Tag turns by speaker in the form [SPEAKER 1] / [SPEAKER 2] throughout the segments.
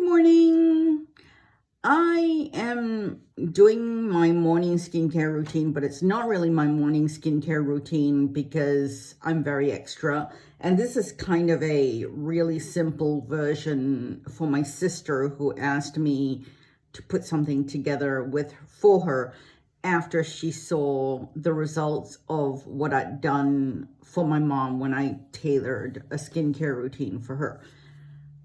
[SPEAKER 1] morning. I am doing my morning skincare routine, but it's not really my morning skincare routine because I'm very extra. And this is kind of a really simple version for my sister who asked me to put something together for her after she saw the results of what I'd done for my mom when I tailored a skincare routine for her.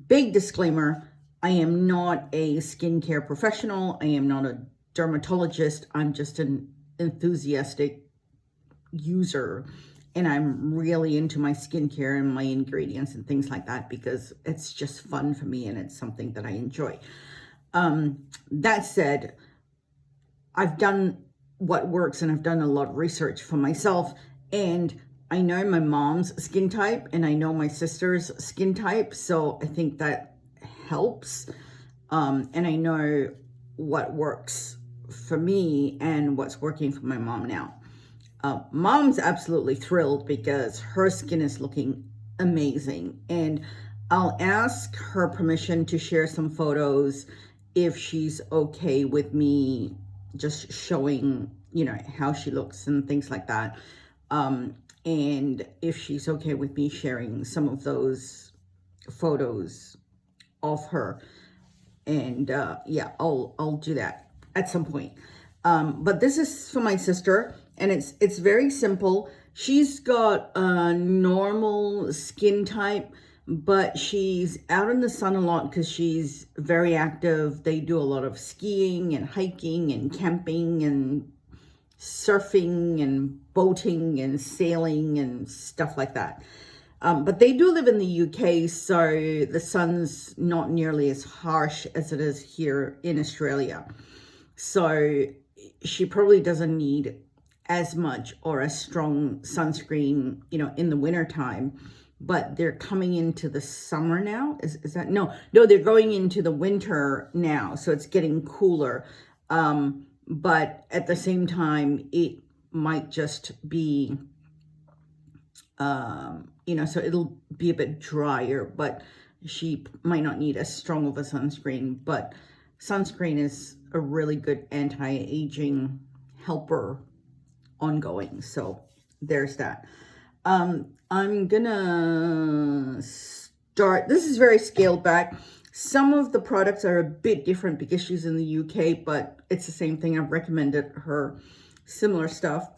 [SPEAKER 1] Big disclaimer, I am not a skincare professional. I am not a dermatologist. I'm just an enthusiastic user. And I'm really into my skincare and my ingredients and things like that because it's just fun for me and it's something that I enjoy. That said, I've done what works and I've done a lot of research for myself, and I know my mom's skin type and I know my sister's skin type, so I think that helps. And I know what works for me and what's working for my mom now. Mom's absolutely thrilled because her skin is looking amazing, and I'll ask her permission to share some photos if she's okay with me just showing, how she looks and things like that. And if she's okay with me sharing some of those photos of her. And yeah, I'll do that at some point. But this is for my sister, and it's very simple. She's got a normal skin type, but she's out in the sun a lot because she's very active. They do a lot of skiing and hiking and camping and surfing and boating and sailing and stuff like that. But they do live in the UK, so the sun's not nearly as harsh as it is here in Australia. So she probably doesn't need as much or as strong sunscreen, in the winter time. But they're coming into the summer now. Is that no, they're going into the winter now, so it's getting cooler. But at the same time, it might just be, so it'll be a bit drier, but she might not need as strong of a sunscreen. But sunscreen is a really good anti-aging helper ongoing. So there's that. I'm gonna start. This is very scaled back. Some of the products are a bit different because she's in the UK, but it's the same thing. I've recommended her similar stuff.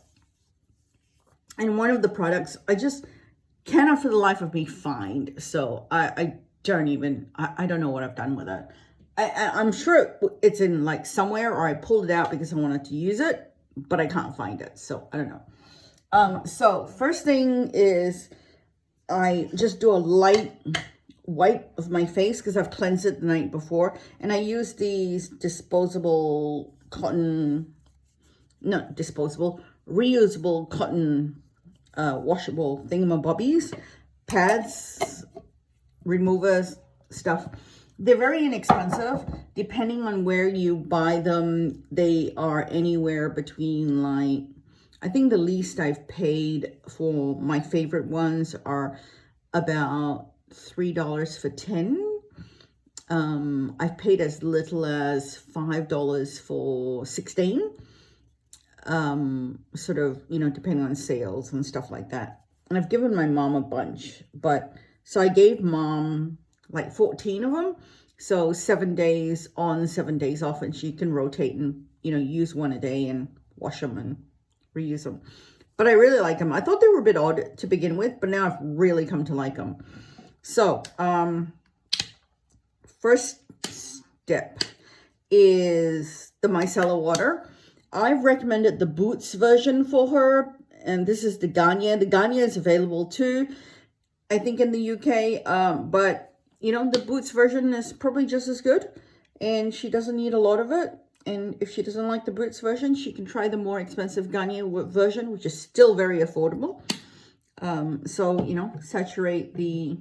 [SPEAKER 1] And one of the products I just cannot for the life of me find. So I don't know what I've done with it. I'm sure it's in like somewhere, or I pulled it out because I wanted to use it, but I can't find it. So I don't know. So first thing is I just do a light wipe of my face because I've cleansed it the night before, and I use these reusable cotton washable thingamabobbies, pads, removers, stuff. They're very inexpensive. Depending on where you buy them, they are anywhere between I think the least I've paid for my favorite ones are about $3 for 10. I've paid as little as $5 for 16. Sort of, depending on sales and stuff like that. And I've given my mom a bunch, so I gave mom 14 of them. So 7 days on, 7 days off, and she can rotate and, use one a day and wash them and reuse them. But I really like them. I thought they were a bit odd to begin with, but now I've really come to like them. So, first step is the micellar water. I've recommended the Boots version for her, and this is the Garnier. The Garnier is available too, I think, in the UK, but, the Boots version is probably just as good, and she doesn't need a lot of it. And if she doesn't like the Boots version, she can try the more expensive Garnier version, which is still very affordable. So, saturate the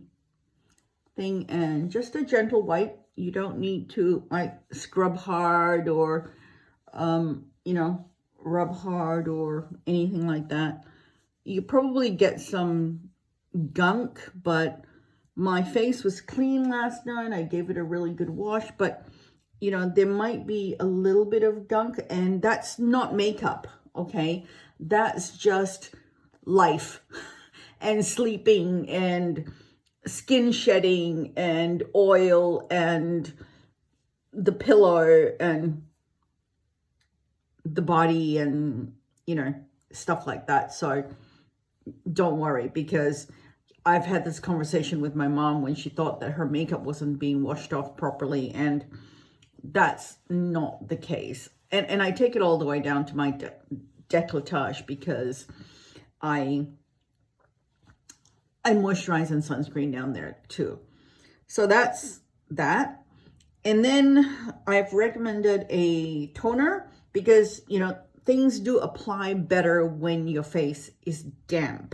[SPEAKER 1] thing and just a gentle wipe. You don't need to scrub hard or, rub hard or anything like that. You probably get some gunk, but My face was clean last night. I gave it a really good wash, but you know, there might be a little bit of gunk, and that's not makeup, okay? That's just life and sleeping and skin shedding and oil and the pillow and the body and, you know, stuff like that. So don't worry, because I've had this conversation with my mom when she thought that her makeup wasn't being washed off properly, and that's not the case. And I take it all the way down to my décolletage, because I moisturize and sunscreen down there too. So that's that. And then I've recommended a toner, because, you know, things do apply better when your face is damp.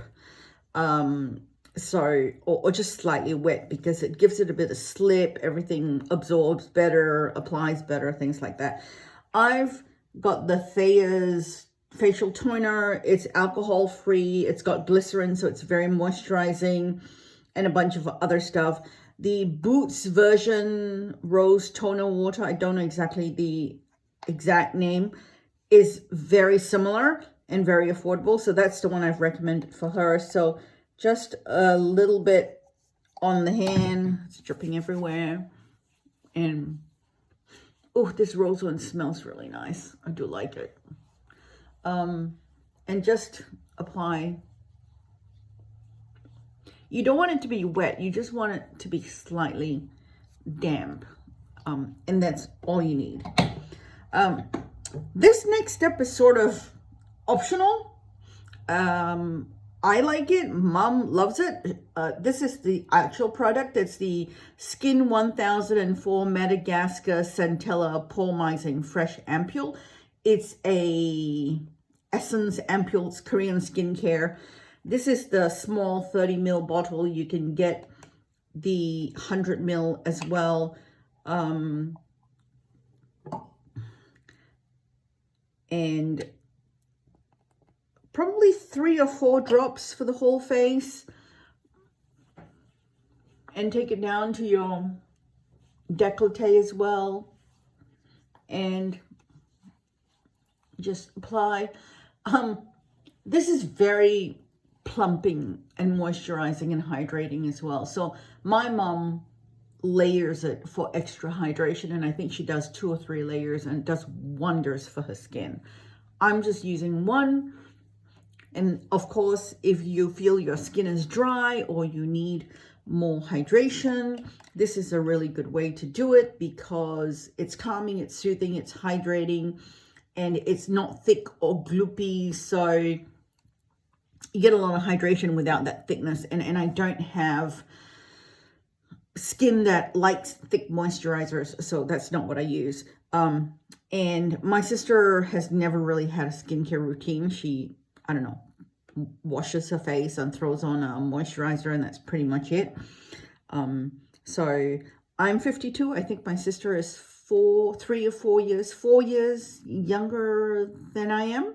[SPEAKER 1] So, or just slightly wet, because it gives it a bit of slip, everything absorbs better, applies better, things like that. I've got the Thayers facial toner. It's alcohol free. It's got glycerin, so it's very moisturizing, and a bunch of other stuff. The Boots version rose toner water, I don't know exactly the exact name, is very similar and very affordable. So that's the one I've recommended for her. So just a little bit on the hand. It's dripping everywhere. And, oh, this rose one smells really nice. I do like it. And just apply. You don't want it to be wet. You just want it to be slightly damp. And that's all you need. This next step is sort of optional. I like it. Mom loves it. This is the actual product. It's the Skin 1004 Madagascar Centella Poremizing Fresh Ampoule. It's a Essence Ampoule. It's Korean skincare. This is the small 30 ml bottle. You can get the 100 ml as well. And probably 3 or 4 drops for the whole face, and take it down to your décolleté as well, and just apply. This is very plumping and moisturizing and hydrating as well. So my mom layers it for extra hydration, and I think she does 2 or 3 layers, and it does wonders for her skin. I'm just using one. And of course, if you feel your skin is dry or you need more hydration, this is a really good way to do it, because it's calming, it's soothing, it's hydrating, and it's not thick or gloopy. So you get a lot of hydration without that thickness. And I don't have skin that likes thick moisturizers, so that's not what I use. And my sister has never really had a skincare routine. She, I don't know, washes her face and throws on a moisturizer, and that's pretty much it. So I'm 52. I think my sister is 4 years younger than I am.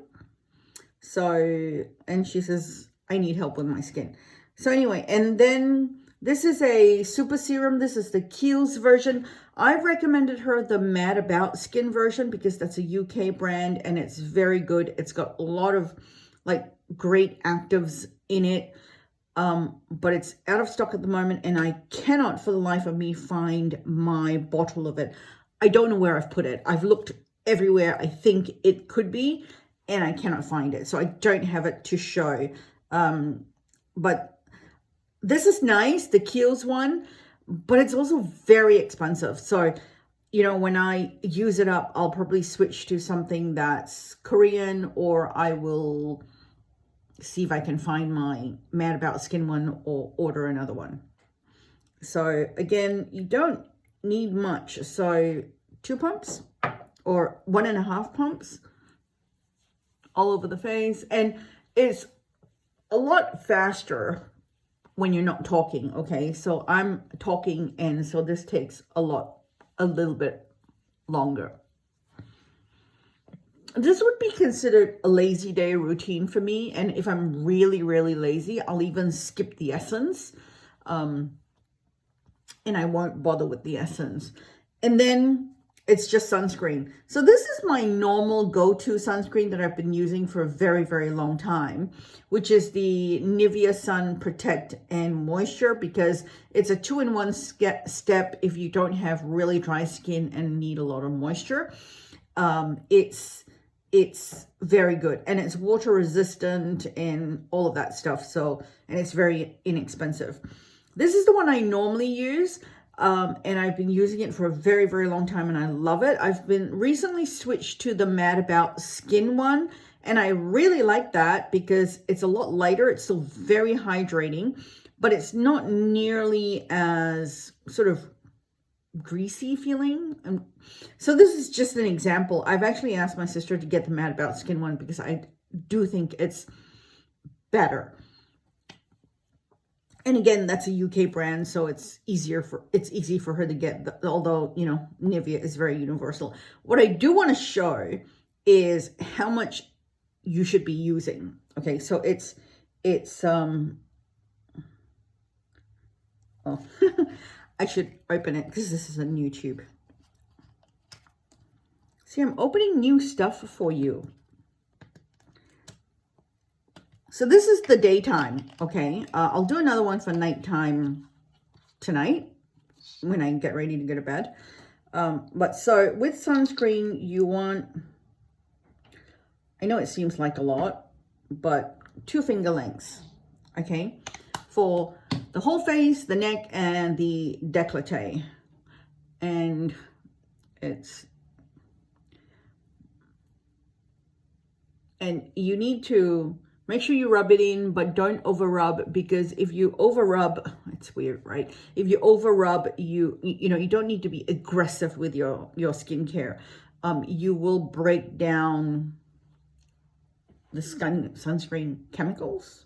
[SPEAKER 1] So, and she says, I need help with my skin. So anyway, and then this is a super serum. This is the Kiehl's version. I've recommended her the Mad About Skin version, because that's a UK brand, and it's very good. It's got a lot of like great actives in it, but it's out of stock at the moment, and I cannot for the life of me find my bottle of it. I don't know where I've put it. I've looked everywhere I think it could be, and I cannot find it, so I don't have it to show. But this is nice, the Kiehl's one, but it's also very expensive. So, you know, when I use it up, I'll probably switch to something that's Korean, or I will see if I can find my Mad About Skin one or order another one. So again, you don't need much. So 2 pumps or 1.5 pumps all over the face. And it's a lot faster when you're not talking, okay? So I'm talking, and so this takes a little bit longer. This would be considered a lazy day routine for me. And if I'm really, really lazy, I'll even skip the essence. and I won't bother with the essence. And then it's just sunscreen. So this is my normal go-to sunscreen that I've been using for a very, very long time, which is the Nivea Sun Protect and Moisture, because it's a 2-in-1 step if you don't have really dry skin and need a lot of moisture. It's very good, and it's water resistant and all of that stuff. So, and it's very inexpensive. This is the one I normally use. And I've been using it for a very, very long time, and I love it. I've been recently switched to the Mad About Skin one, and I really like that because it's a lot lighter. It's still very hydrating, but it's not nearly as sort of greasy feeling. And so this is just an example. I've actually asked my sister to get the Mad About Skin one because I do think it's better. And again, that's a UK brand, so it's easy for her to get, although, you know, Nivea is very universal. What I do want to show is how much you should be using. Okay, so it's oh, I should open it because this is a new tube. See, I'm opening new stuff for you. So this is the daytime, okay? I'll do another one for nighttime tonight when I get ready to go to bed. But so with sunscreen, you want, I know it seems like a lot, but 2 finger lengths, okay? For the whole face, the neck, and the décolleté. And you need to make sure you rub it in, but don't over rub, because if you over rub, it's weird, right? If you over rub, you know, you don't need to be aggressive with your skincare. You will break down the sunscreen chemicals.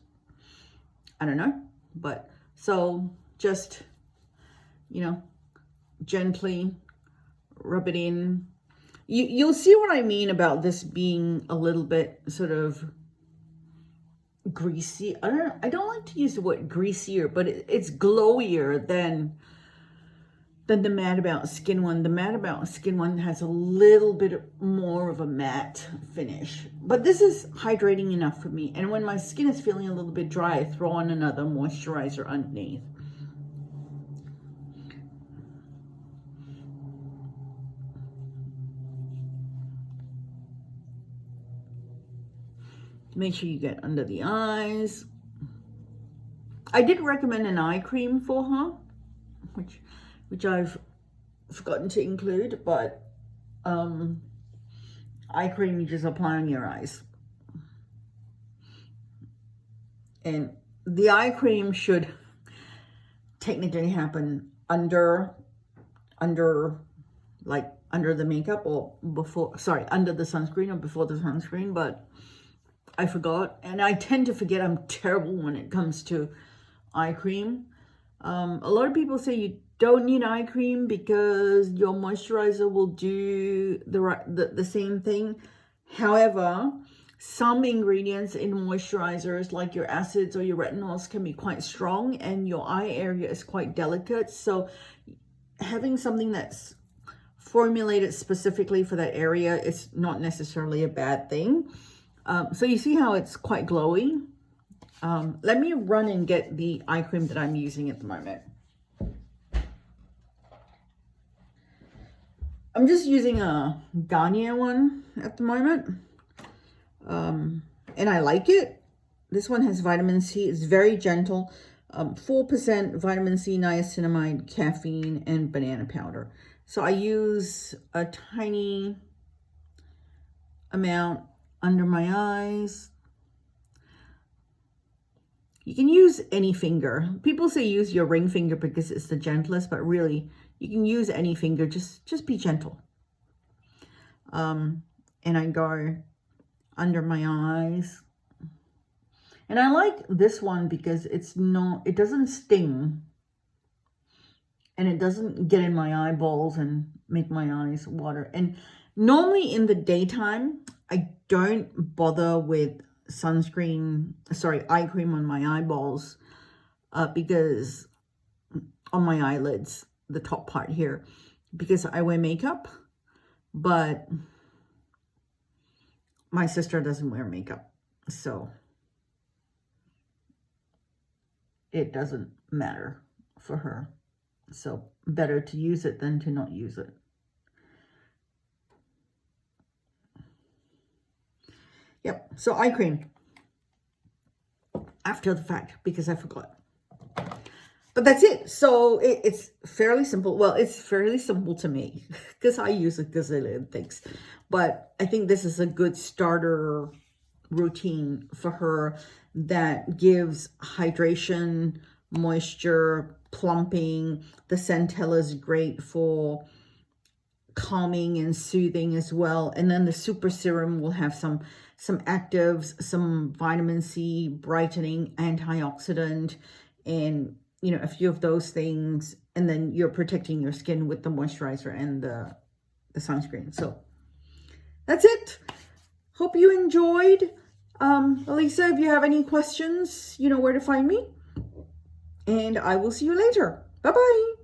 [SPEAKER 1] I don't know, but so just, you know, gently rub it in. You'll see what I mean about this being a little bit sort of greasy. I don't like to use the word greasier, but it's glowier than the Mad About Skin one. The Mad About Skin one has a little bit more of a matte finish, but this is hydrating enough for me. And when my skin is feeling a little bit dry, I throw on another moisturizer underneath. Make sure you get under the eyes. I did recommend an eye cream for her, which I've forgotten to include, but eye cream you just apply on your eyes. And the eye cream should technically happen under the makeup, or before, sorry, under the sunscreen or before the sunscreen, but I forgot, and I tend to forget. I'm terrible when it comes to eye cream. A lot of people say you don't need eye cream because your moisturizer will do the same thing. However, some ingredients in moisturizers, like your acids or your retinols, can be quite strong, and your eye area is quite delicate. So having something that's formulated specifically for that area is not necessarily a bad thing. So you see how it's quite glowy? Let me run and get the eye cream that I'm using at the moment. I'm just using a Garnier one at the moment. And I like it. This one has vitamin C. It's very gentle. 4% vitamin C, niacinamide, caffeine, and banana powder. So I use a tiny amount under my eyes. You can use any finger. People say use your ring finger because it's the gentlest, but really you can use any finger. Just be gentle. And I go under my eyes. And I like this one because it doesn't sting, and it doesn't get in my eyeballs and make my eyes water. And normally in the daytime, I don't bother with eye cream on my eyeballs because on my eyelids, the top part here, because I wear makeup, but my sister doesn't wear makeup, so it doesn't matter for her. So better to use it than to not use it. Yep, so eye cream after the fact because I forgot. But that's it. So it's fairly simple. Well, it's fairly simple to me because I use a gazillion things. But I think this is a good starter routine for her that gives hydration, moisture, plumping. The Centella is great for calming and soothing as well. And then the Super Serum will have some actives, some vitamin C, brightening, antioxidant, and you know, a few of those things, and then you're protecting your skin with the moisturizer and the sunscreen. So that's it. Hope you enjoyed. Elisa, if you have any questions, you know where to find me. And I will see you later. Bye-bye.